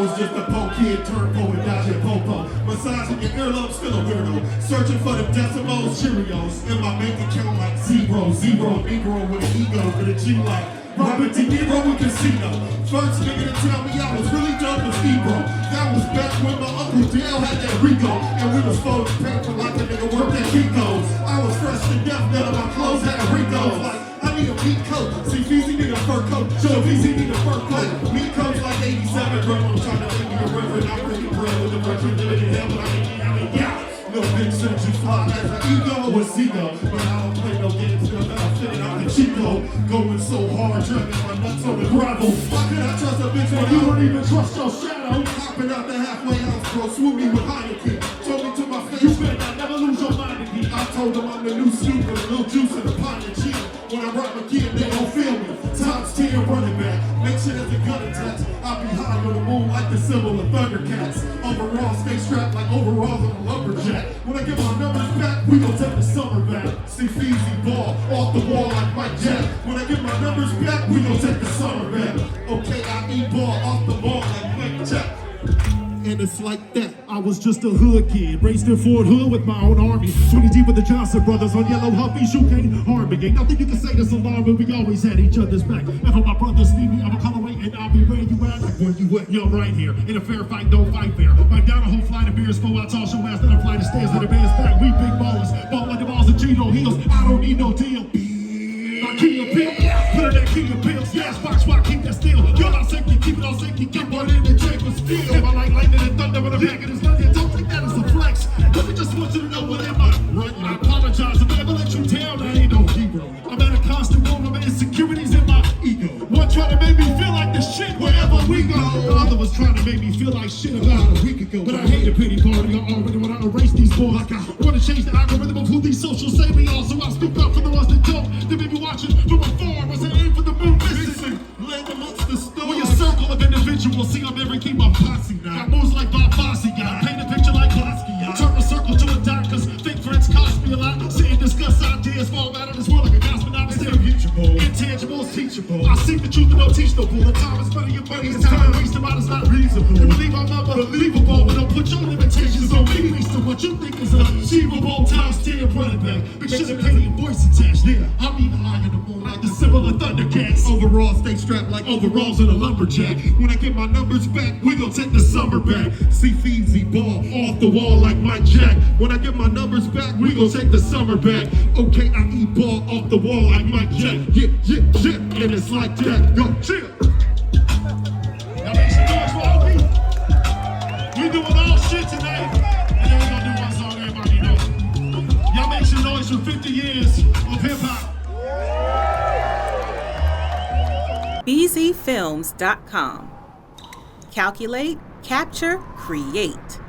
was just a poke kid, turned poet, dodging popo. Massaging your earlobe, still a weirdo. Searching for the decimals, Cheerios. In my bank account like zero, Negro with an ego, with a G like Robert De Niro in Casino. First nigga to tell me I was really dope was Ebro. That was back when my Uncle Dale had that Rico. And we was folding paper like a nigga worked at Rico's. I was fresh to death, none of my clothes had Ricos. Like, I need a meat coat. See, Feezy need a fur coat. Show Feezy need a fur coat. Meat coats like 87, bro. I'm trying to make me a reverend. I'm really bread with the virgin living in hell, but I mean, yeah. No big sense you fly as an ego with ego. But I don't play no games till I'm fitting out the Chico. Going so hard, dragging my nuts on the gravel. How can I trust a bitch when you don't even trust your shadow? Hopping out the halfway house, bro, swoop me with Heineken. Told me to my face, you better not never lose your mind again. I told them I'm the new Snoop with a little juice and a pint of cheese. When I rock my kid, they don't feel me. Times 10 running back. Make sure there's a gun attached. I'll be high on the moon like the symbol of Thundercats. Overall, stay strapped like overalls on a lumberjack. When I get my numbers back, we gon' take the summer back. See Feezy ball off the wall like Mike Jack. When I get my numbers back, we gon' take the summer back. Okay, I eat ball off the ball like Mike Jack. And it's like that. I was just a hood kid, raised in Fort Hood with my own army. 20 deep with the Johnson brothers on yellow Humvees, you can't harm me. Ain't nothing you can say that's alarming. We always had each other's back. If my brothers need me, I'm a colorway and I'll be where you at. Like where you at? Yo, right here. In a fair fight, don't fight fair. Fight down a whole flight of beers, go out, toss your ass, then I fly the stairs to the band's back. We big ballers, ball like the balls of Gino Heels. I don't need no deal. My king of pills, put in that king of pills. Yes, box, why keep that still? You're not safety, keep it on safety, get one in the chamber still. If I like lightning and thunder with a back of this thunder, don't take that as a flex. But we just want you to know what am I? Right, I apologize if I ever let you down, I ain't no hero. I'm at a constant war, I'm insecurities in my ego. One trying to make me feel like the shit wherever we go. The other was trying to make me feel like shit about a week ago. But I hate a pity party, I already want to erase these boys. Like I want to change the algorithm of who these socials say we are. So I speak up for the ones that don't. They may be watching from afar, was an aim for the moon missing. Land amongst the stars. When you circle of individuals, see I'm every keep my posse now. Got moves like Bob Fosse, got paint a picture like Klosky. Turn a circle to a dot, cause fake friends cost me a lot. Sit and discuss ideas, fall out of this world like a cosmonaut. Still reachable, intangibles teachable. I seek the truth and don't teach no bull. The time is money, your money is time. Wasting out is not reasonable. You believe I'm unbelievable, but don't put your limitations on me. Least of what you think is achievable. Times 10 running back. Big shit and painting voice attached. Yeah, I'm even higher than the moon like the symbol of Thundercats. Overall, stay strapped like overalls in a lumberjack. When I get my numbers back, we gon' take the summer back. See Feezy ball off the wall like Mike Jack. When I get my numbers back, we gon' take the summer back. Okay, I eat ball off the wall like Mike Jack. Yeah, and it's like that. Go chill. Now make some noise for Okie. We doing all shit tonight, and then we gonna do one song everybody knows. Y'all make some noise for 50 years of hip hop. BZFilmz.com. Calculate, capture, create.